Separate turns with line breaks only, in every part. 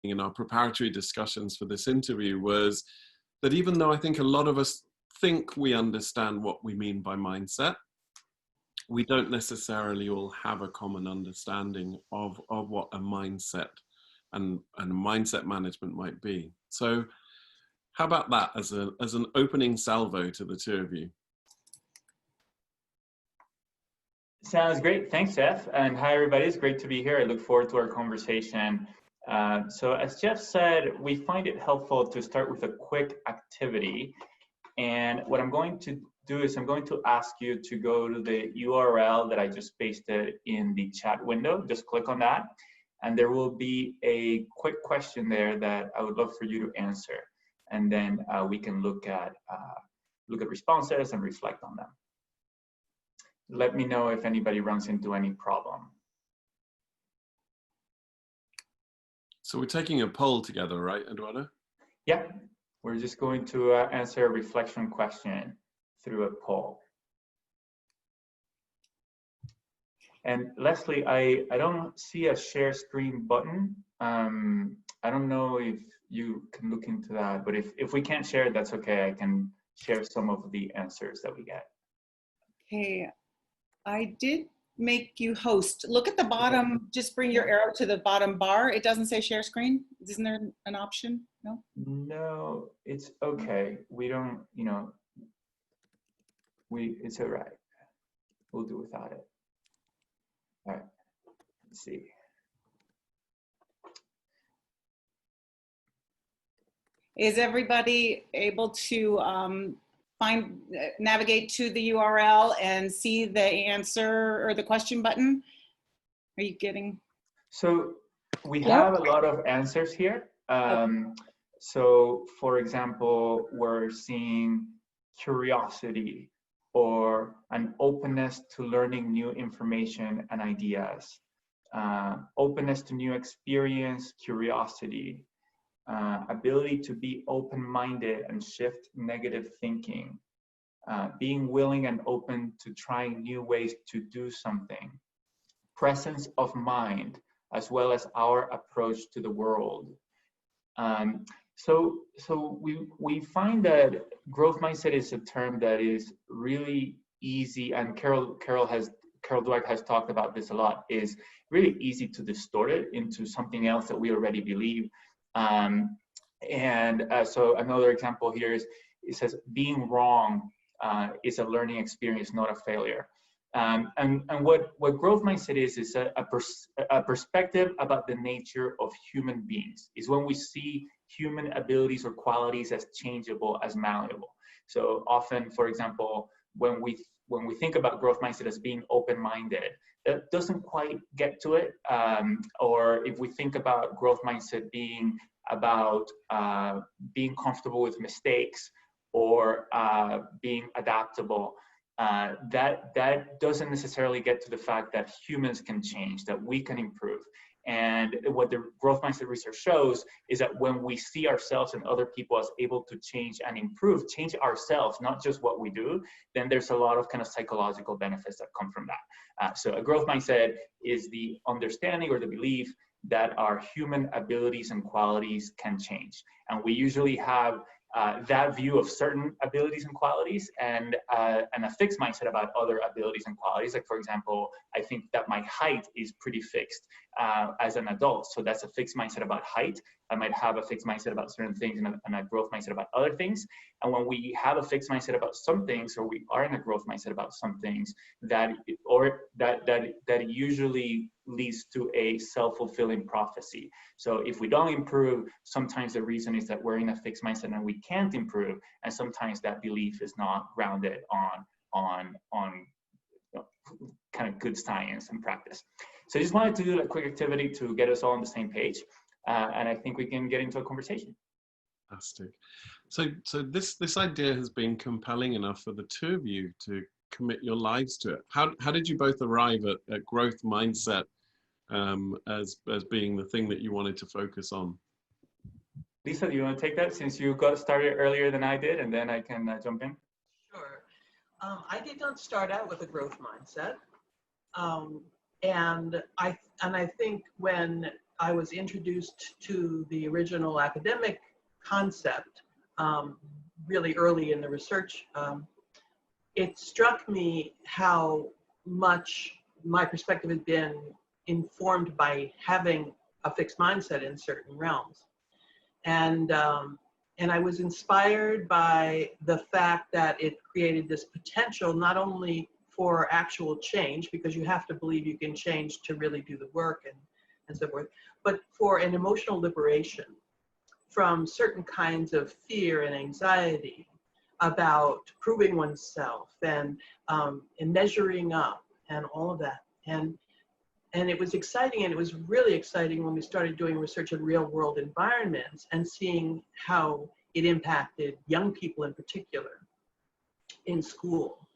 in our preparatory discussions for this interview was that even though I think a lot of us think we understand what we mean by mindset, we don't necessarily all have a common understanding of what a mindset and mindset management might be. So how about that as an opening salvo to the two of you?
Sounds great. Thanks, Jeff. And hi, everybody. It's great to be here. I look forward to our conversation. So as Jeff said, we find it helpful to start with a quick activity. And what I'm going to do is I'm going to ask you to go to the URL that I just pasted in the chat window. Just click on that. And there will be a quick question there that I would love for you to answer. And then we can look at responses and reflect on them. Let me know if anybody runs into any problem.
So we're taking a poll together, right, Eduardo?
Yeah, we're just going to answer a reflection question through a poll. And Leslie, I don't see a share screen button. I don't know if you can look into that, but if we can't share it, that's okay. I can share some of the answers that we get.
Okay, I did make you host. Look at the bottom, just bring your arrow to the bottom bar. It doesn't say share screen. Isn't there an option? No? No,
it's okay. We don't, it's all right. We'll do without it. All right, let's see.
Is everybody able to navigate to the URL and see the answer or the question button? Are you getting?
So we have a lot of answers here. So for example, we're seeing curiosity or an openness to learning new information and ideas, openness to new experience, curiosity, ability to be open-minded and shift negative thinking, being willing and open to trying new ways to do something, presence of mind, as well as our approach to the world. So we find that growth mindset is a term that is really easy, and Carol Dweck has talked about this a lot, is really easy to distort it into something else that we already believe. So another example here is, it says being wrong is a learning experience, not a failure. And what growth mindset is a perspective about the nature of human beings. Is when we see human abilities or qualities as changeable, as malleable. So often, for example, when we think about growth mindset as being open-minded, that doesn't quite get to it. Or if we think about growth mindset being about being comfortable with mistakes or being adaptable, that doesn't necessarily get to the fact that humans can change, that we can improve. And what the growth mindset research shows is that when we see ourselves and other people as able to change and improve, change ourselves, not just what we do, then there's a lot of kind of psychological benefits that come from that. So a growth mindset is the understanding or the belief that our human abilities and qualities can change. And we usually have that view of certain abilities and qualities, and a fixed mindset about other abilities and qualities. Like, for example, I think that my height is pretty fixed as an adult, so that's a fixed mindset about height. I might have a fixed mindset about certain things and a growth mindset about other things. And when we have a fixed mindset about some things, or we are in a growth mindset about some things, that usually leads to a self-fulfilling prophecy. So if we don't improve, sometimes the reason is that we're in a fixed mindset and we can't improve, and sometimes that belief is not grounded on kind of good science and practice. So I just wanted to do a quick activity to get us all on the same page, and I think we can get into a conversation.
Fantastic. So this idea has been compelling enough for the two of you to commit your lives to it. How did you both arrive at growth mindset as being the thing that you wanted to focus on?
Lisa, do you want to take that since you got started earlier than I did, and then I can jump in?
Sure. I did not start out with a growth mindset, and I think when I was introduced to the original academic concept really early in the research, it struck me how much my perspective had been informed by having a fixed mindset in certain realms. And I was inspired by the fact that it created this potential not only for actual change, because you have to believe you can change to really do the work and so forth, but for an emotional liberation from certain kinds of fear and anxiety about proving oneself and measuring up and all of that. And it was exciting, and it was really exciting when we started doing research in real world environments and seeing how it impacted young people in particular in school,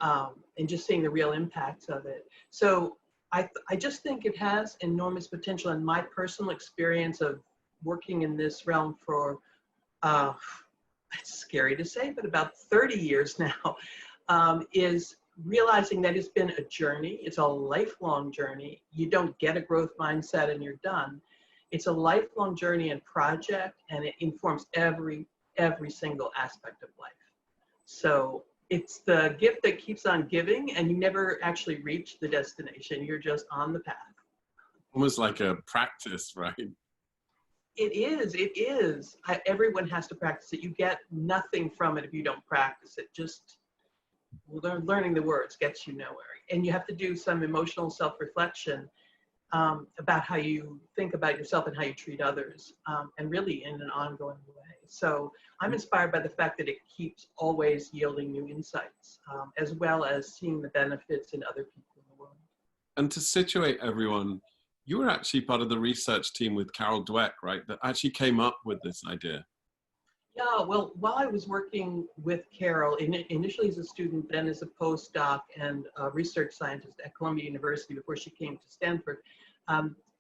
and just seeing the real impacts of it. So I just think it has enormous potential, in my personal experience of working in this realm for, it's scary to say, but about 30 years now, is realizing that it's been a journey. It's a lifelong journey. You don't get a growth mindset and you're done. It's a lifelong journey and project, and it informs every single aspect of life. So it's the gift that keeps on giving, and you never actually reach the destination. You're just on the path.
Almost like a practice, right?
It is. Everyone has to practice it. You get nothing from it if you don't practice it. Just learning the words gets you nowhere. And you have to do some emotional self-reflection about how you think about yourself and how you treat others, and really in an ongoing way. So I'm inspired by the fact that it keeps always yielding new insights, as well as seeing the benefits in other people in the world.
And to situate everyone, you were actually part of the research team with Carol Dweck, right? That actually came up with this idea.
Yeah, well, while I was working with Carol, initially as a student, then as a postdoc and a research scientist at Columbia University before she came to Stanford,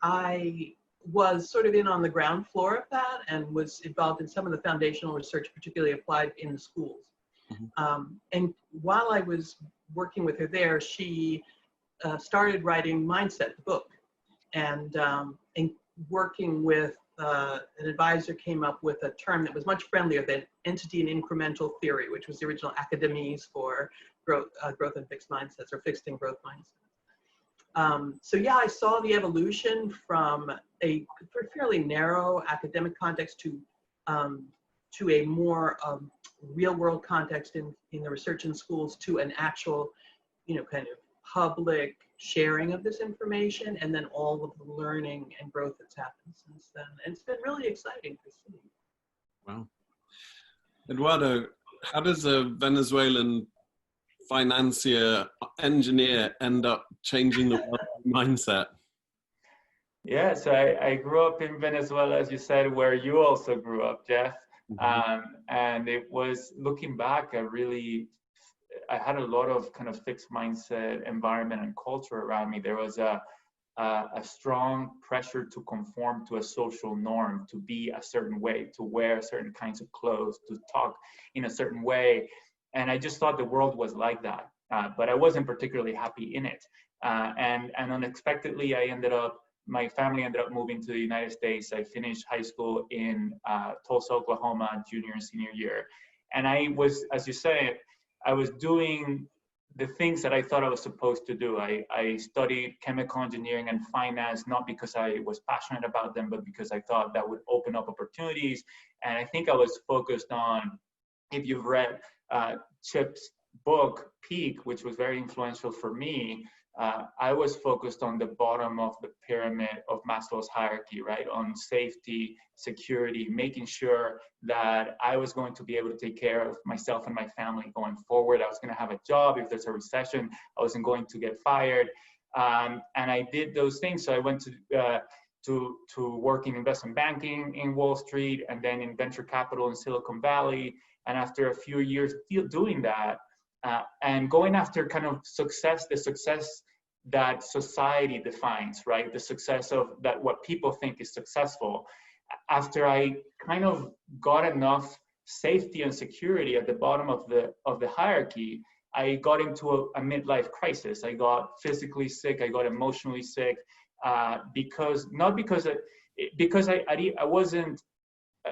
I was sort of in on the ground floor of that and was involved in some of the foundational research, particularly applied in the schools. Mm-hmm. And while I was working with her there, she started writing Mindset, the book, and working with an advisor came up with a term that was much friendlier than entity and incremental theory, which was the original academies for growth and fixed mindsets, or fixed and growth mindsets. So yeah, I saw the evolution from a fairly narrow academic context to a more real world context in the research in schools, to an actual, kind of public sharing of this information, and then all of the learning and growth that's happened since then. And it's been really exciting to see.
Wow. Eduardo, how does a Venezuelan financier, engineer end up changing the world mindset?
Yeah, so I grew up in Venezuela, as you said, where you also grew up, Jeff. Mm-hmm. And it was, looking back, I had a lot of kind of fixed mindset environment and culture around me. There was a strong pressure to conform to a social norm, to be a certain way, to wear certain kinds of clothes, to talk in a certain way. And I just thought the world was like that, but I wasn't particularly happy in it. And unexpectedly, my family ended up moving to the United States. I finished high school in Tulsa, Oklahoma, junior and senior year. And I was, as you say, I was doing the things that I thought I was supposed to do. I studied chemical engineering and finance, not because I was passionate about them, but because I thought that would open up opportunities. And I think I was focused on, if you've read Chip's book, Peak, which was very influential for me, I was focused on the bottom of the pyramid of Maslow's hierarchy, right? On safety, security, making sure that I was going to be able to take care of myself and my family going forward. I was going to have a job. If there's a recession, I wasn't going to get fired. And I did those things. So I went to work in investment banking in Wall Street, and then in venture capital in Silicon Valley. And after a few years doing that, and going after kind of the success that society defines, right? The success of that, what people think is successful. After I kind of got enough safety and security at the bottom of the hierarchy, I got into a midlife crisis. I got physically sick, I got emotionally sick, because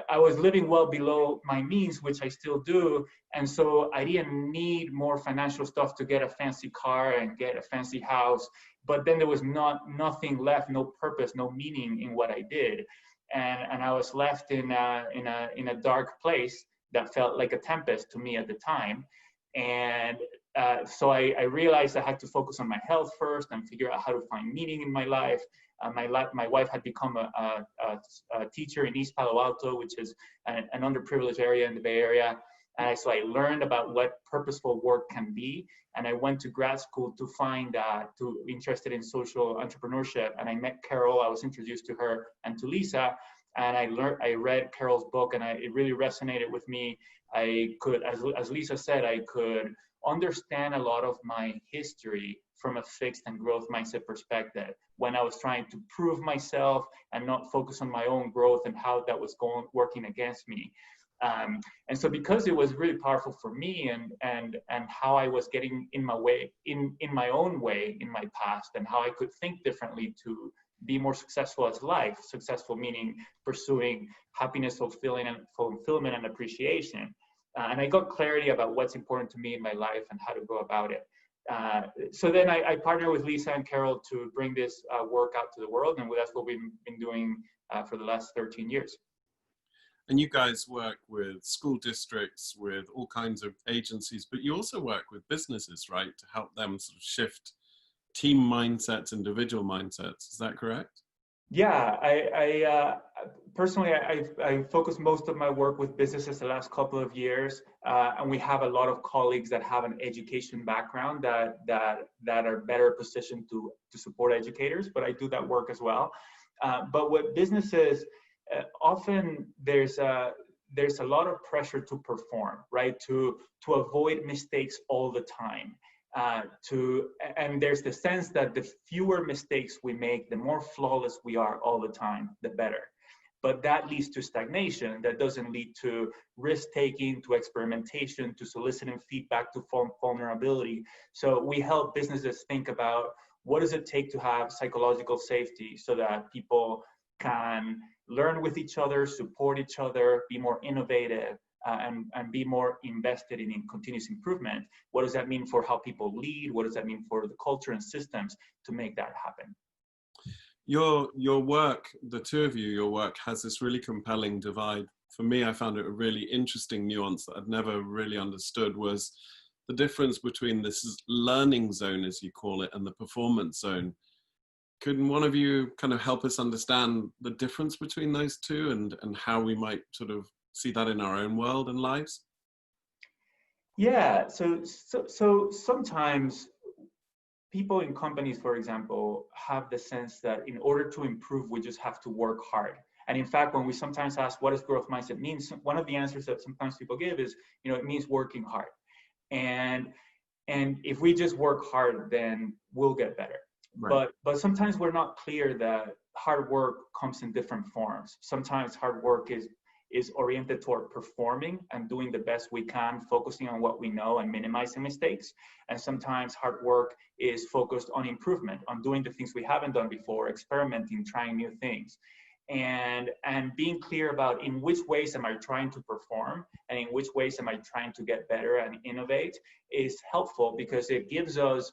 I was living well below my means, which I still do. And so I didn't need more financial stuff to get a fancy car and get a fancy house. But then there was nothing left, no purpose, no meaning in what I did. And I was left in a dark place that felt like a tempest to me at the time. And so I realized I had to focus on my health first and figure out how to find meaning in my life. My wife had become a teacher in East Palo Alto, which is an underprivileged area in the Bay Area. And so I learned about what purposeful work can be. And I went to grad school to find interested in social entrepreneurship. And I met Carol. I was introduced to her and to Lisa. And I read Carol's book, and it really resonated with me. I could, as Lisa said, I could understand a lot of my history from a fixed and growth mindset perspective when I was trying to prove myself and not focus on my own growth and how that was working against me. And so because it was really powerful for me and how I was getting in my own way in my past, and how I could think differently to be more successful as life, successful meaning pursuing happiness, fulfillment and appreciation. And I got clarity about what's important to me in my life and how to go about it. So then I partnered with Lisa and Carol to bring this work out to the world, and that's what we've been doing for the last 13 years.
And you guys work with school districts, with all kinds of agencies, but you also work with businesses, right, to help them sort of shift team mindsets, individual mindsets. Is that correct?
Yeah, I personally, I focus most of my work with businesses the last couple of years, and we have a lot of colleagues that have an education background that are better positioned to support educators, but I do that work as well. But with businesses, often there's a lot of pressure to perform, right? To avoid mistakes all the time. And there's the sense that the fewer mistakes we make, the more flawless we are all the time, the better. But that leads to stagnation. That doesn't lead to risk-taking, to experimentation, to soliciting feedback, to vulnerability. So we help businesses think about what does it take to have psychological safety so that people can learn with each other, support each other, be more innovative, and be more invested in continuous improvement. What does that mean for how people lead? What does that mean for the culture and systems to make that happen?
Your work, the two of you, your work has this really compelling divide. For me, I found it a really interesting nuance that I'd never really understood, was the difference between this learning zone, as you call it, and the performance zone. Could one of you kind of help us understand the difference between those two and how we might sort of see that in our own world and lives?
Yeah, so sometimes people in companies, for example, have the sense that in order to improve, we just have to work hard. And in fact, when we sometimes ask what does growth mindset mean, one of the answers that sometimes people give is, it means working hard. And if we just work hard, then we'll get better. Right. But sometimes we're not clear that hard work comes in different forms. Sometimes hard work is oriented toward performing and doing the best we can, focusing on what we know and minimizing mistakes. And sometimes hard work is focused on improvement, on doing the things we haven't done before, experimenting, trying new things. And being clear about in which ways am I trying to perform and in which ways am I trying to get better and innovate is helpful, because it gives us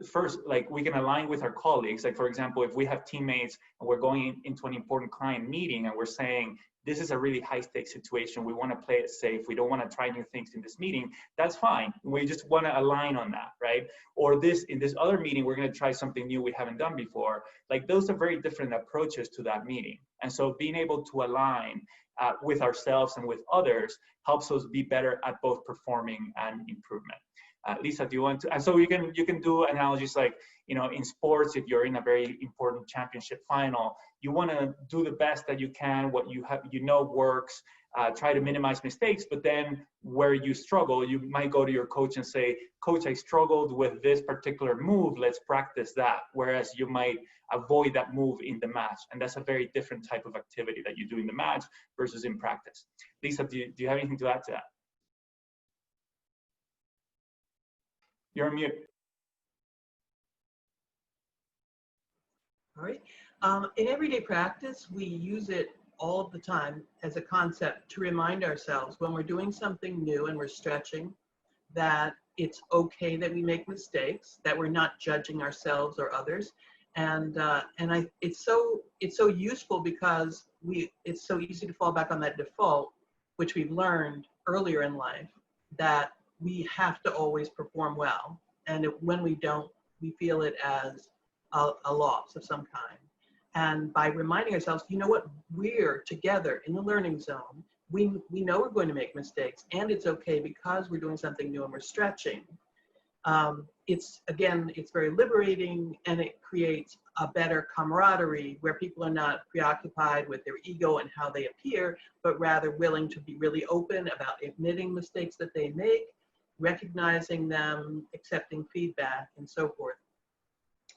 first, like, we can align with our colleagues. Like, for example, if we have teammates and we're going into an important client meeting and we're saying, this is a really high stakes situation, we want to play it safe, we don't want to try new things in this meeting, that's fine. We just want to align on that, right? Or in this other meeting, we're going to try something new we haven't done before. Like, those are very different approaches to that meeting. And so being able to align with ourselves and with others helps us be better at both performing and improvement. Lisa, do you want to? And so you can do analogies like, in sports, if you're in a very important championship final, you want to do the best that you can, what you have, works, try to minimize mistakes. But then where you struggle, you might go to your coach and say, Coach, I struggled with this particular move. Let's practice that. Whereas you might avoid that move in the match. And that's a very different type of activity that you do in the match versus in practice. Lisa, do you have anything to add to that? You're on mute.
All right. In everyday practice, we use it all of the time as a concept to remind ourselves when we're doing something new and we're stretching that it's okay that we make mistakes, that we're not judging ourselves or others. It's so useful because it's so easy to fall back on that default, which we've learned earlier in life, that we have to always perform well. And when we don't, we feel it as a loss of some kind. And by reminding ourselves, you know what, we're together in the learning zone. We know we're going to make mistakes, and it's okay because we're doing something new and we're stretching. It's very liberating, and it creates a better camaraderie where people are not preoccupied with their ego and how they appear, but rather willing to be really open about admitting mistakes that they make, recognizing them, accepting feedback, and so forth.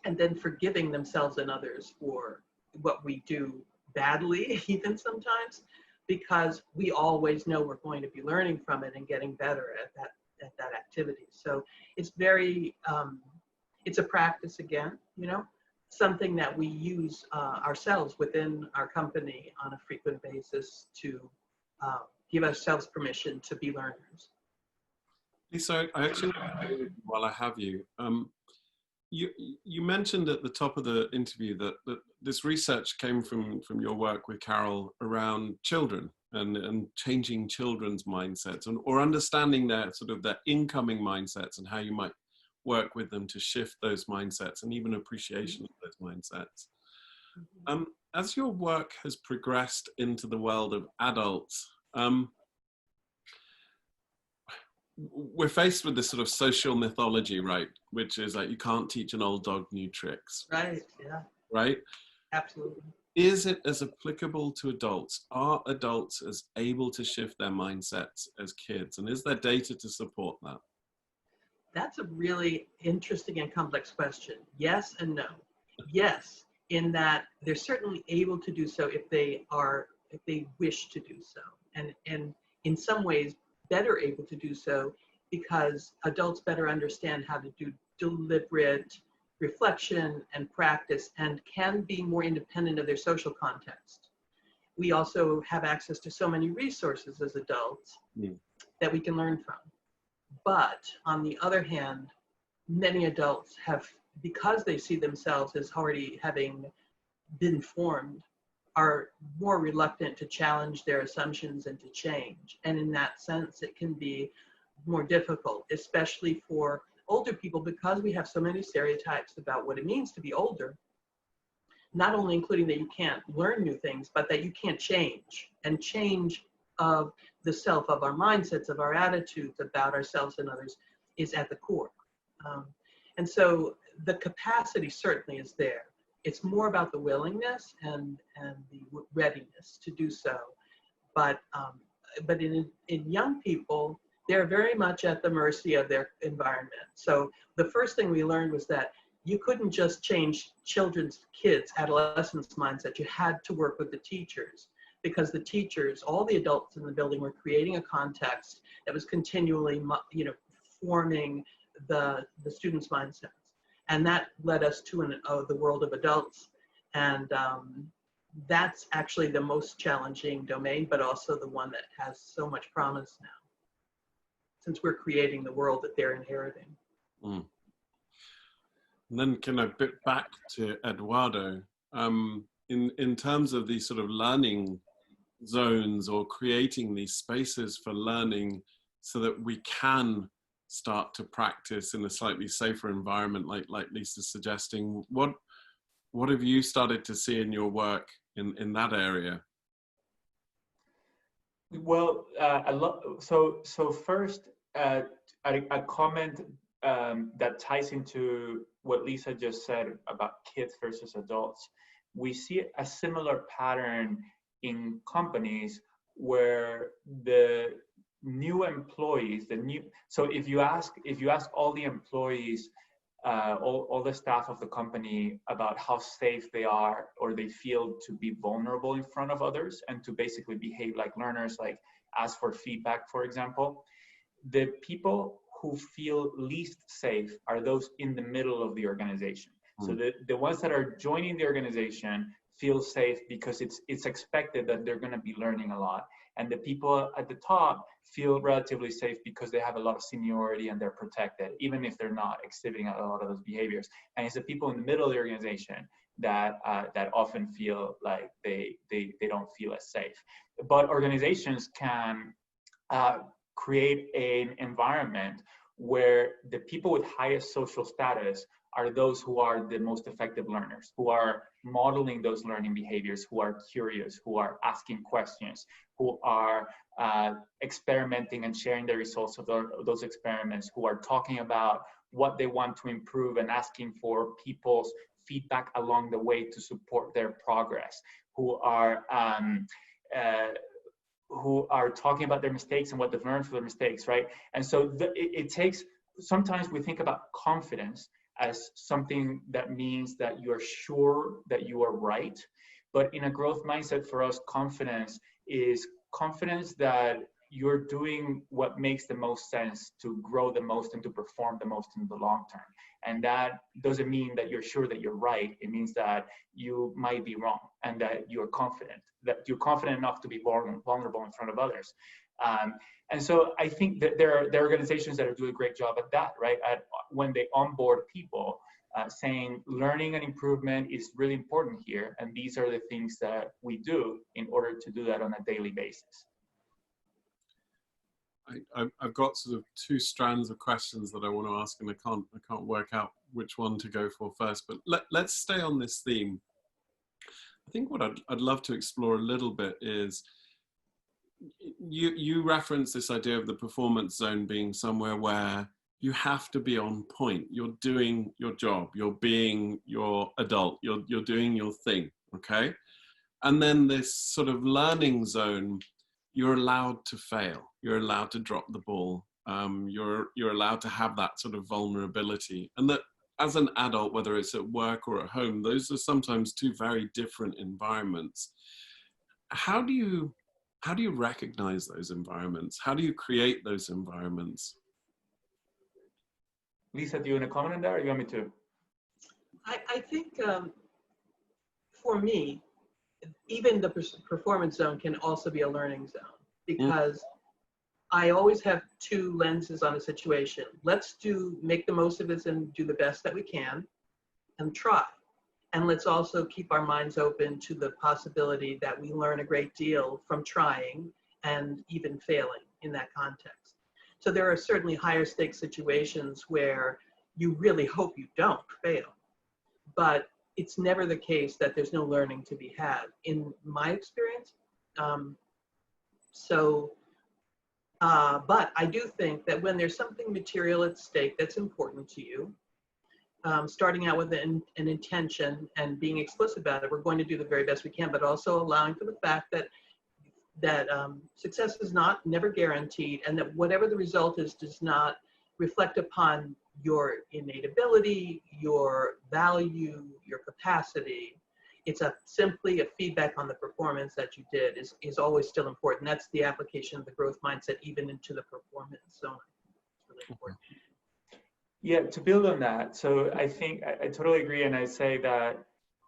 And then forgiving themselves and others for what we do badly, even sometimes, because we always know we're going to be learning from it and getting better at that activity. So it's very, it's a practice again, you know, something that we use ourselves within our company on a frequent basis to give ourselves permission to be learners.
Lisa, I actually, while I have you, you mentioned at the top of the interview that this research came from your work with Carol around children and changing children's mindsets or understanding their sort of their incoming mindsets and how you might work with them to shift those mindsets and even appreciation of those mindsets. As your work has progressed into the world of adults, we're faced with this sort of social mythology, right? Which is like, you can't teach an old dog new tricks.
Right, yeah.
Right?
Absolutely.
Is it as applicable to adults? Are adults as able to shift their mindsets as kids? And is there data to support that?
That's a really interesting and complex question. Yes and no. Yes, in that they're certainly able to do so if they wish to do so. And in some ways, better able to do so because adults better understand how to do deliberate reflection and practice and can be more independent of their social context. We also have access to so many resources as adults that we can learn from. But on the other hand, many adults have, because they see themselves as already having been formed, are more reluctant to challenge their assumptions and to change. And in that sense, it can be more difficult, especially for older people, because we have so many stereotypes about what it means to be older, not only including that you can't learn new things, but that you can't change. And change of the self, of our mindsets, of our attitudes about ourselves and others is at the core. And so the capacity certainly is there. It's more about the willingness and the readiness to do so. But in young people, they're very much at the mercy of their environment. So the first thing we learned was that you couldn't just change adolescents' mindset. You had to work with the teachers, because the teachers, all the adults in the building, were creating a context that was continually, forming the students' mindsets. And that led us to the world of adults. And that's actually the most challenging domain, but also the one that has so much promise now, since we're creating the world that they're inheriting.
And then can I bit back to Eduardo, in terms of these sort of learning zones or creating these spaces for learning so that we can start to practice in a slightly safer environment, like Lisa's suggesting. What have you started to see in your work in that area?
Well, so first, a comment that ties into what Lisa just said about kids versus adults. We see a similar pattern in companies where the new employees, so if you ask all the employees, all the staff of the company about how safe they are or they feel to be vulnerable in front of others and to basically behave like learners, like ask for feedback, for example, the people who feel least safe are those in the middle of the organization. So the ones that are joining the organization feel safe because it's expected that they're going to be learning a lot. And the people at the top feel relatively safe because they have a lot of seniority and they're protected, even if they're not exhibiting a lot of those behaviors. And it's the people in the middle of the organization that often feel like they don't feel as safe. But organizations can create an environment where the people with highest social status are those who are the most effective learners, who are modeling those learning behaviors, who are curious, who are asking questions, who are experimenting and sharing the results of those experiments, who are talking about what they want to improve and asking for people's feedback along the way to support their progress, who are talking about their mistakes and what they've learned from their mistakes, right? And so it takes, sometimes we think about confidence as something that means that you're sure that you are right. But in a growth mindset for us, confidence is confidence that you're doing what makes the most sense to grow the most and to perform the most in the long term. And that doesn't mean that you're sure that you're right. It means that you might be wrong and that you're confident enough to be vulnerable in front of others. And so I think that there are organizations that are doing a great job at that, right? When they onboard people, saying learning and improvement is really important here. And these are the things that we do in order to do that on a daily basis.
I've got sort of two strands of questions that I want to ask, and I can't work out which one to go for first. But let's stay on this theme. I think what I'd love to explore a little bit is you reference this idea of the performance zone being somewhere where you have to be on point. You're doing your job. You're being your adult. You're doing your thing. Okay, and then this sort of learning zone. You're allowed to fail. You're allowed to drop the ball. You're allowed to have that sort of vulnerability. And that as an adult, whether it's at work or at home, those are sometimes two very different environments. How do you recognize those environments? How do you create those environments?
Lisa, do you want to comment on that, or you want me to?
I think for me, even the performance zone can also be a learning zone, because I always have two lenses on a situation. Let's make the most of this and do the best that we can and try. And let's also keep our minds open to the possibility that we learn a great deal from trying and even failing in that context. So there are certainly higher stakes situations where you really hope you don't fail, but it's never the case that there's no learning to be had, in my experience. But I do think that when there's something material at stake that's important to you, starting out with an intention and being explicit about it, we're going to do the very best we can, but also allowing for the fact that success is never guaranteed, and that whatever the result is does not reflect upon your innate ability, your value, your capacity. It's simply a feedback on the performance that you did is always still important. That's the application of the growth mindset even into the performance zone. It's really important.
Yeah, to build on that, so I think I totally agree, and I say that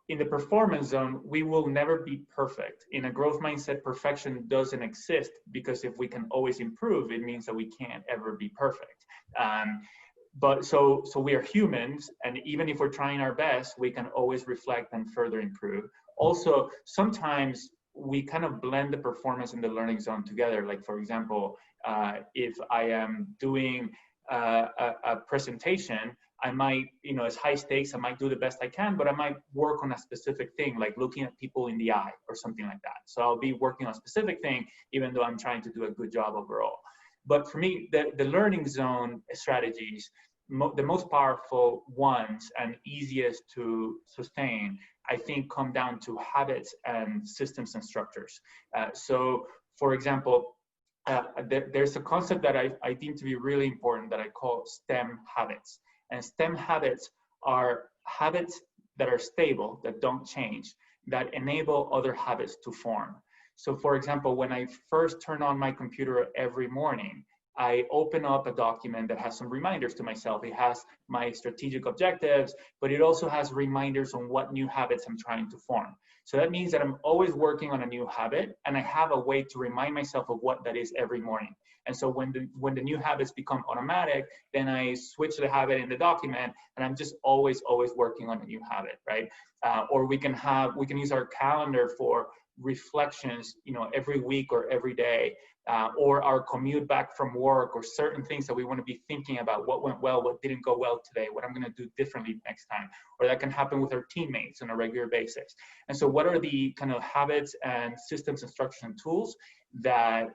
in the performance zone, we will never be perfect. In a growth mindset, perfection doesn't exist, because if we can always improve, it means that we can't ever be perfect. But so we are humans, and even if we're trying our best, we can always reflect and further improve. Also, sometimes we kind of blend the performance and the learning zone together. Like, for example, if I am doing a presentation, I might, it's high stakes, I might do the best I can, but I might work on a specific thing, like looking at people in the eye or something like that. So I'll be working on a specific thing, even though I'm trying to do a good job overall. But for me, the learning zone strategies, the most powerful ones and easiest to sustain, I think, come down to habits and systems and structures. So, for example, there's a concept that I deem to be really important that I call STEM habits. And STEM habits are habits that are stable, that don't change, that enable other habits to form. So, for example, when I first turn on my computer every morning, I open up a document that has some reminders to myself. It has my strategic objectives, but it also has reminders on what new habits I'm trying to form. So that means that I'm always working on a new habit, and I have a way to remind myself of what that is every morning. And so when the new habits become automatic, then I switch the habit in the document, and I'm just always working on a new habit, right? Or we can use our calendar for reflections, every week or every day, or our commute back from work, or certain things that we want to be thinking about, what went well, what didn't go well today, what I'm going to do differently next time. Or that can happen with our teammates on a regular basis. And so what are the kind of habits and systems and structures and tools that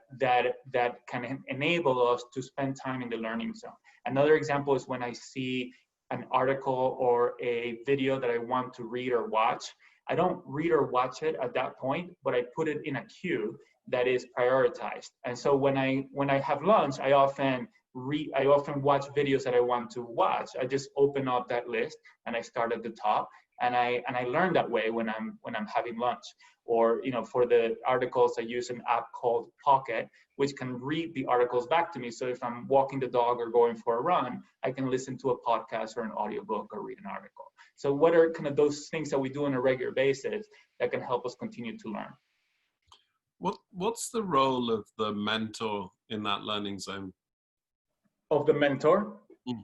can enable us to spend time in the learning zone? Another example is when I see an article or a video that I want to read or watch. I don't read or watch it at that point, but I put it in a queue that is prioritized. And so when I have lunch, I often watch videos that I want to watch. I just open up that list and I start at the top, and I learn that way when I'm having lunch. Or for the articles, I use an app called Pocket, which can read the articles back to me. So if I'm walking the dog or going for a run, I can listen to a podcast or an audiobook or read an article. So what are kind of those things that we do on a regular basis that can help us continue to learn?
What's the role of the mentor in that learning zone?
Of the mentor? Mm.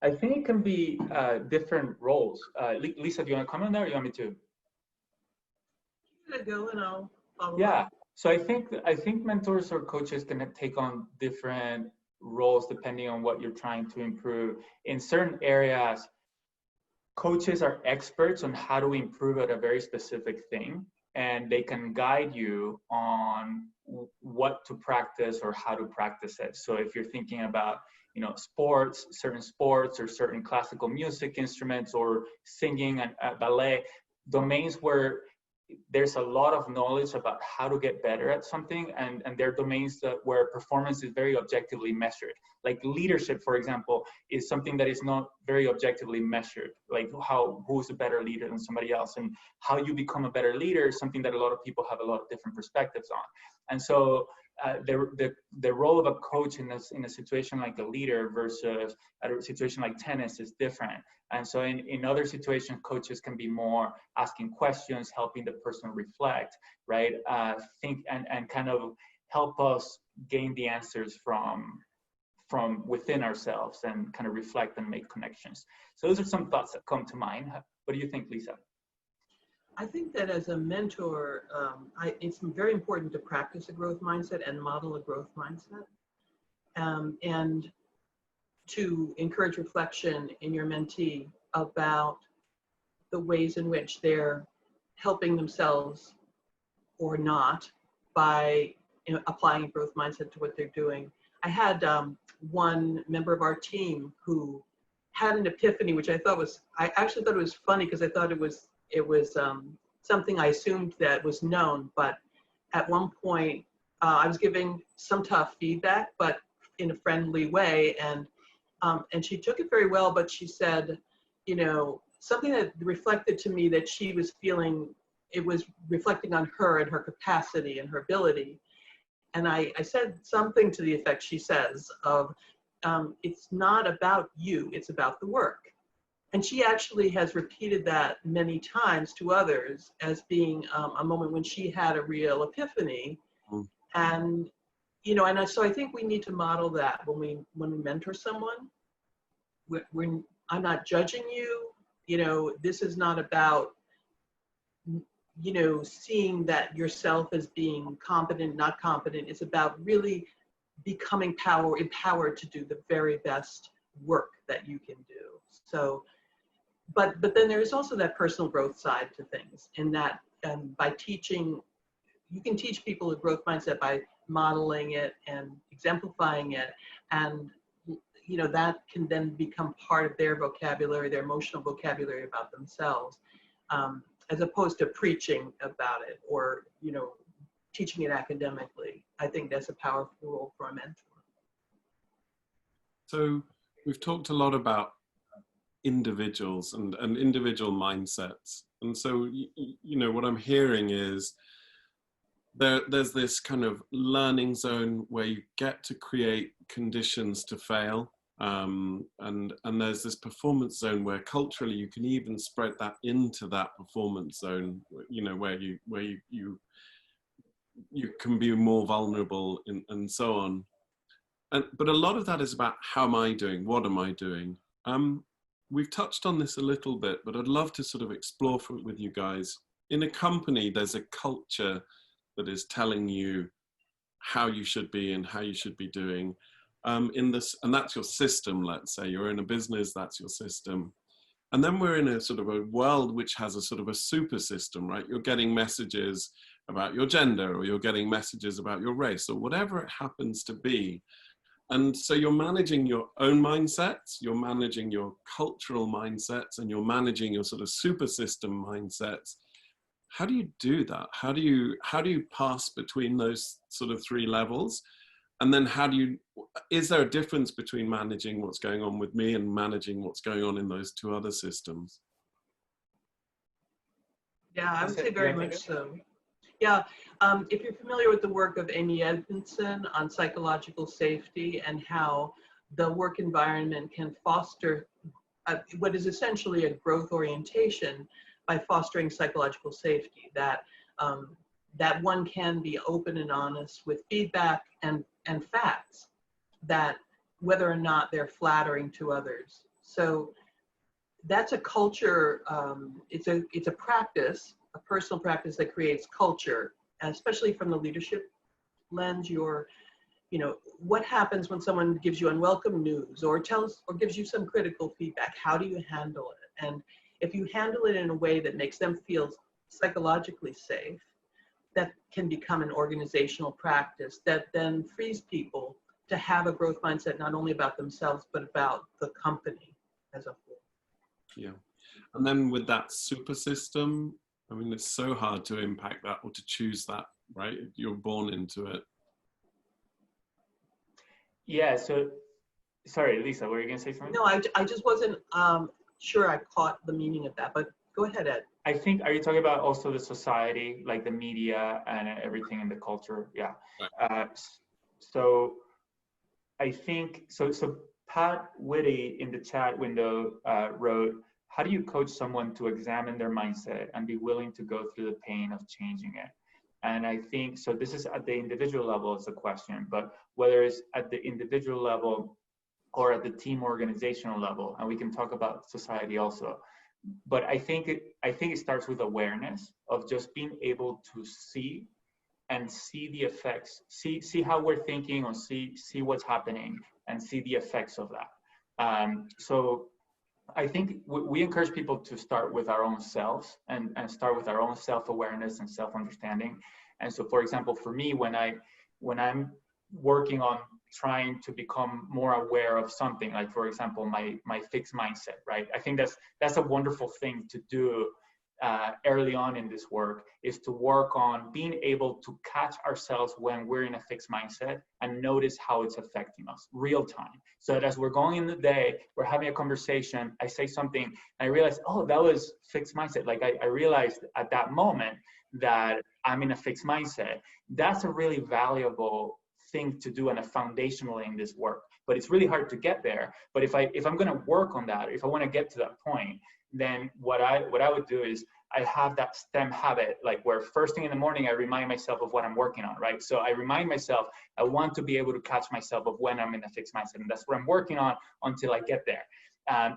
I think it can be different roles. Lisa, do you want to comment on that, or you want me to?
Go and I'll follow up.
Yeah. So I think mentors or coaches can take on different roles depending on what you're trying to improve. In certain areas, coaches are experts on how to improve at a very specific thing, and they can guide you on what to practice or how to practice it. So if you're thinking about, certain sports or certain classical music instruments or singing and ballet, domains where there's a lot of knowledge about how to get better at something, and they're domains where performance is very objectively measured. Like leadership, for example, is something that is not very objectively measured. Like who's a better leader than somebody else, and how you become a better leader is something that a lot of people have a lot of different perspectives on. And so the role of a coach in a situation like a leader versus a situation like tennis is different. And so in other situations, coaches can be more asking questions, helping the person reflect, right? Think and kind of help us gain the answers from within ourselves and kind of reflect and make connections. So those are some thoughts that come to mind. What do you think, Lisa?
I think that as a mentor, it's very important to practice a growth mindset and model a growth mindset, and to encourage reflection in your mentee about the ways in which they're helping themselves or not by applying a growth mindset to what they're doing. I had one member of our team who had an epiphany, which I actually thought it was funny because I thought it was something I assumed that was known, but at one point I was giving some tough feedback, but in a friendly way, and she took it very well, but she said, something that reflected to me that she was feeling, it was reflecting on her and her capacity and her ability. And I said something to the effect, she says, of it's not about you, it's about the work. And she actually has repeated that many times to others as being a moment when she had a real epiphany. Mm. And, so I think we need to model that when we mentor someone. I'm not judging you, this is not about, seeing that yourself as being competent, not competent. It's about really becoming empowered to do the very best work that you can do. So, but then there's also that personal growth side to things, in that by teaching, you can teach people a growth mindset by modeling it and exemplifying it, and that can then become part of their vocabulary, their emotional vocabulary about themselves, as opposed to preaching about it or teaching it academically. I think that's a powerful role for a mentor.
So we've talked a lot about individuals and individual mindsets. And so, what I'm hearing is there's this kind of learning zone where you get to create conditions to fail. And there's this performance zone where culturally you can even spread that into that performance zone, you know, where you can be more vulnerable and so on. But a lot of that is about how am I doing? What am I doing? We've touched on this a little bit, but I'd love to sort of explore with you guys. In a company, there's a culture that is telling you how you should be and how you should be doing. In this, and that's your system. Let's say you're in a business, that's your system. And then we're in a sort of a world which has a sort of a super system, right? You're getting messages about your gender, or you're getting messages about your race, or whatever it happens to be. And so you're managing your own mindsets, you're managing your cultural mindsets, and you're managing your sort of super system mindsets. How do you do that? How do you pass between those sort of three levels? And then is there a difference between managing what's going on with me and managing what's going on in those two other systems?
Yeah, I would say very much so. Yeah, if you're familiar with the work of MEA on psychological safety and how the work environment can foster what is essentially a growth orientation by fostering psychological safety, that that one can be open and honest with feedback and facts, that whether or not they're flattering to others. So that's a culture, it's a practice, a personal practice that creates culture, and especially from the leadership lens. What happens when someone gives you unwelcome news or gives you some critical feedback? How do you handle it? And if you handle it in a way that makes them feel psychologically safe, that can become an organizational practice that then frees people to have a growth mindset, not only about themselves, but about the company as a whole.
Yeah. And then with that super system, I mean, it's so hard to impact that or to choose that, right? You're born into it.
Yeah, so, sorry, Lisa, were you going to say something?
No, I just wasn't sure I caught the meaning of that, but go ahead, Ed.
I think, are you talking about also the society, like the media and everything in the culture? Yeah.
Right.
So I think, so Pat Whitty in the chat window wrote, how do you coach someone to examine their mindset and be willing to go through the pain of changing it? And I think, so this is at the individual level is the question, but whether it's at the individual level or at the team organizational level, and we can talk about society also. But I think it starts with awareness of just being able to see the effects, see how we're thinking, or see what's happening and see the effects of that. So I think we encourage people to start with our own selves and start with our own self-awareness and self-understanding. And so, for example, for me, when I'm working on trying to become more aware of something, like, for example, my fixed mindset, right? I think that's a wonderful thing to do early on in this work, is to work on being able to catch ourselves when we're in a fixed mindset and notice how it's affecting us real time. So that as we're going in the day, we're having a conversation, I say something, and I realize, oh, that was fixed mindset. Like I realized at that moment that I'm in a fixed mindset. That's a really valuable thing to do and a foundational in this work. But it's really hard to get there. But if I'm going to work on that, if I want to get to that point, then what I would do is I have that STEM habit, like where first thing in the morning, I remind myself of what I'm working on, right? So I remind myself, I want to be able to catch myself of when I'm in a fixed mindset, and that's what I'm working on until I get there.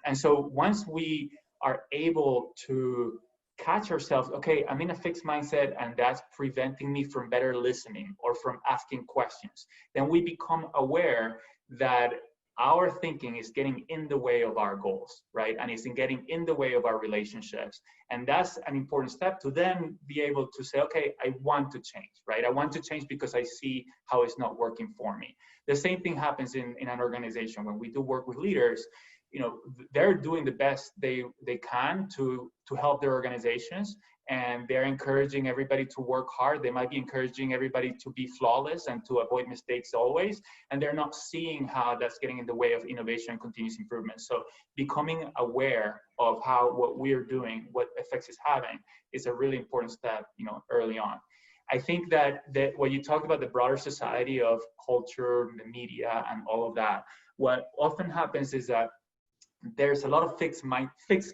And so once we are able to catch ourselves, okay, I'm in a fixed mindset and that's preventing me from better listening or from asking questions, then we become aware that our thinking is getting in the way of our goals, right? And it's getting in the way of our relationships. And that's an important step to then be able to say, okay, I want to change, right? I want to change because I see how it's not working for me. The same thing happens in an organization. When we do work with leaders, you know, they're doing the best they can to help their organizations, and they're encouraging everybody to work hard. They might be encouraging everybody to be flawless and to avoid mistakes always, and they're not seeing how that's getting in the way of innovation and continuous improvement. So becoming aware of how what we're doing, what effects it's having, is a really important step, you know, early on. I think that when you talk about the broader society of culture, the media, and all of that, what often happens is that there's a lot of fixed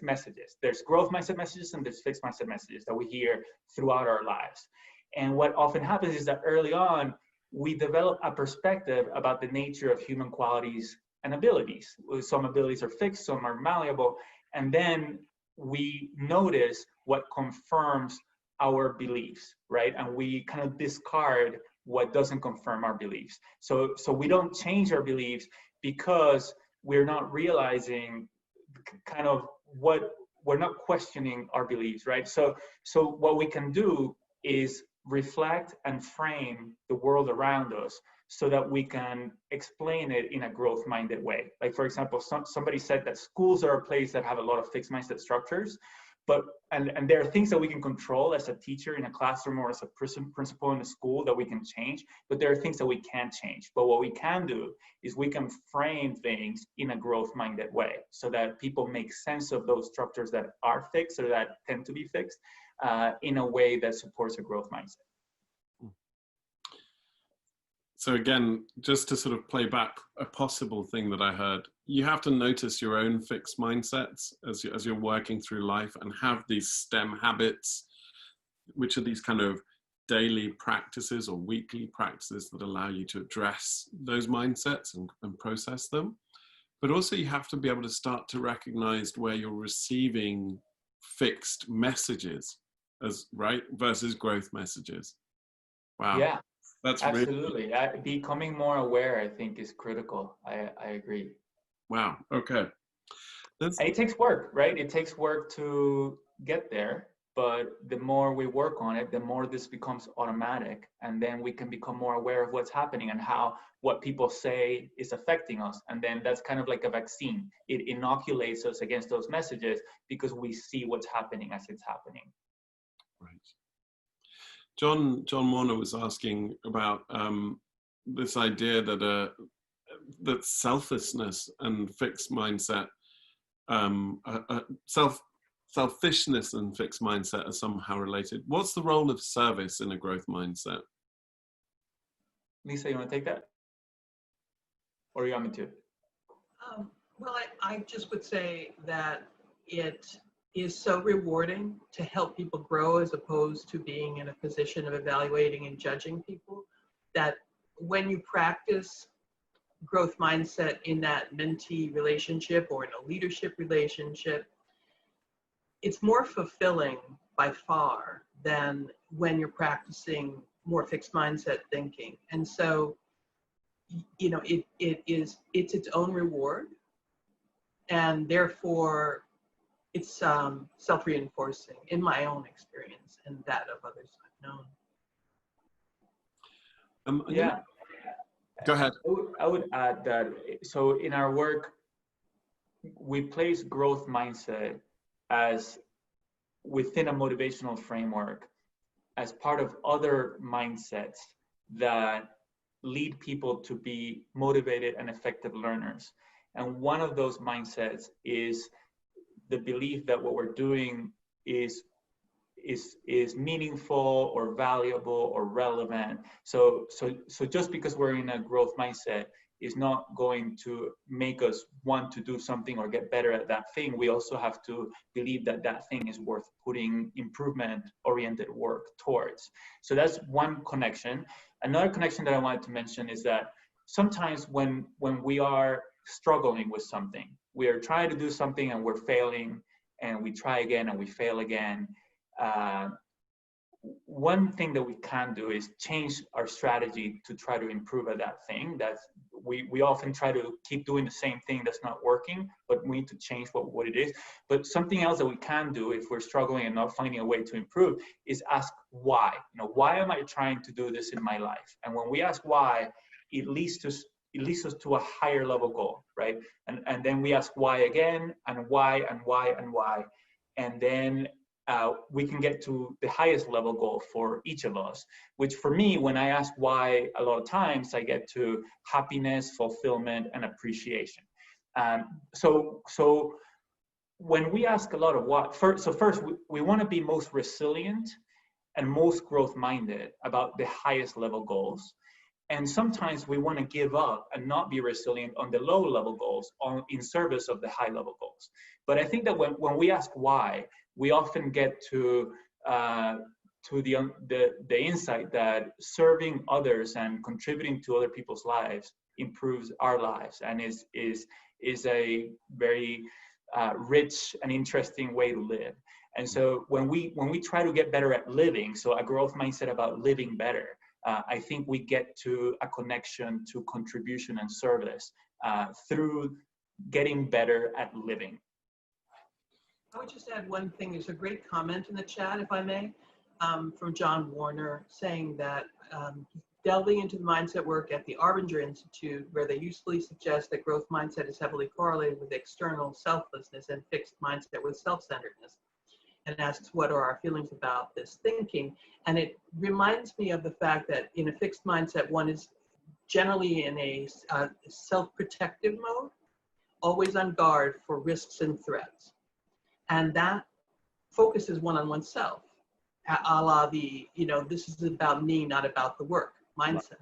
messages. There's growth mindset messages and there's fixed mindset messages that we hear throughout our lives. And what often happens is that early on, we develop a perspective about the nature of human qualities and abilities. Some abilities are fixed, some are malleable, and then we notice what confirms our beliefs, right? And we kind of discard what doesn't confirm our beliefs. So we don't change our beliefs because we're not realizing kind of what we're not questioning our beliefs, right? So what we can do is reflect and frame the world around us so that we can explain it in a growth-minded way. Like, for example, somebody said that schools are a place that have a lot of fixed mindset structures, but and there are things that we can control as a teacher in a classroom or as a principal in a school that we can change, but there are things that we can't change. But what we can do is we can frame things in a growth-minded way so that people make sense of those structures that are fixed or that tend to be fixed in a way that supports a growth mindset.
So again, just to sort of play back a possible thing that I heard, you have to notice your own fixed mindsets as you're working through life and have these STEM habits, which are these kind of daily practices or weekly practices that allow you to address those mindsets and process them. But also you have to be able to start to recognize where you're receiving fixed messages as right versus growth messages. Wow.
Yeah.
That's
absolutely really... becoming more aware, I think, is critical. I agree.
Wow. Okay.
And it takes work, right? It takes work to get there, but the more we work on it, the more this becomes automatic, and then we can become more aware of what's happening and how what people say is affecting us. And then that's kind of like a vaccine. It inoculates us against those messages because we see what's happening as it's happening.
Right. John Warner was asking about this idea that that selflessness and fixed mindset, selfishness and fixed mindset are somehow related. What's the role of service in a growth mindset?
Lisa, you want to take that, or you want me to?
Well, I just would say that it is so rewarding to help people grow as opposed to being in a position of evaluating and judging people, that when you practice growth mindset in that mentee relationship or in a leadership relationship, it's more fulfilling by far than when you're practicing more fixed mindset thinking. And so, you know, it's its own reward, and therefore it's self-reinforcing in my own experience and that of others I've known.
Yeah.
Go ahead.
I would add that, so in our work, we place growth mindset as within a motivational framework as part of other mindsets that lead people to be motivated and effective learners. And one of those mindsets is the belief that what we're doing is meaningful or valuable or relevant. So just because we're in a growth mindset is not going to make us want to do something or get better at that thing. We also have to believe that that thing is worth putting improvement-oriented work towards. So that's one connection. Another connection that I wanted to mention is that sometimes when we are struggling with something, we are trying to do something and we're failing, and we try again and we fail again. One thing that we can do is change our strategy to try to improve at that thing. That's we often try to keep doing the same thing that's not working, but we need to change what it is. But something else that we can do if we're struggling and not finding a way to improve is ask why. You know, why am I trying to do this in my life? And when we ask why, it leads us to a higher level goal, right? And then we ask why again, and why, and why, and why. And then we can get to the highest level goal for each of us, which for me, when I ask why, a lot of times I get to happiness, fulfillment, and appreciation. So when we ask a lot of what, first we want to be most resilient and most growth-minded about the highest level goals. And sometimes we want to give up and not be resilient on the low level goals in service of the high level goals. But I think that when we ask why, we often get to the insight that serving others and contributing to other people's lives improves our lives and is a very rich and interesting way to live. And so when we try to get better at living, so a growth mindset about living better, I think we get to a connection to contribution and service through getting better at living.
I would just add one thing. There's a great comment in the chat, if I may, from John Warner, saying that delving into the mindset work at the Arbinger Institute, where they usefully suggest that growth mindset is heavily correlated with external selflessness and fixed mindset with self-centeredness, and asks what are our feelings about this thinking. And it reminds me of the fact that in a fixed mindset, one is generally in a self-protective mode, always on guard for risks and threats. And that focuses one on oneself, a la the, this is about me, not about the work mindset.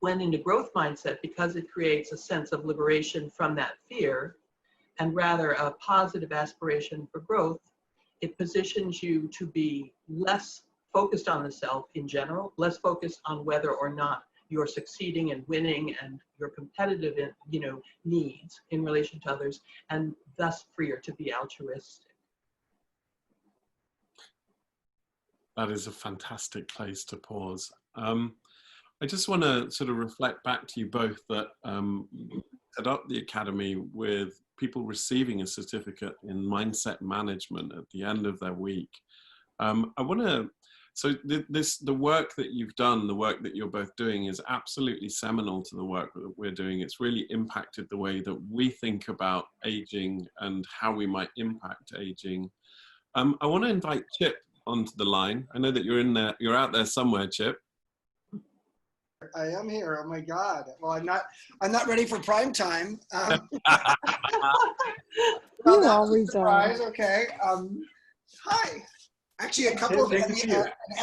When in the growth mindset, because it creates a sense of liberation from that fear, and rather a positive aspiration for growth, it positions you to be less focused on the self in general, less focused on whether or not you're succeeding and winning and your competitive, needs in relation to others, and thus freer to be altruistic.
That is a fantastic place to pause. I just want to sort of reflect back to you both that you set up the Academy with people receiving a certificate in mindset management at the end of their week. I want to, so the work that you've done, the work that you're both doing is absolutely seminal to the work that we're doing. It's really impacted the way that we think about aging and how we might impact aging. I want to invite Chip onto the line. I know that you're in there, you're out there somewhere, Chip.
I am here. Oh my God. Well, I'm not ready for prime time.
You always
surprise.
are.
Okay. Hi. Actually, a couple of an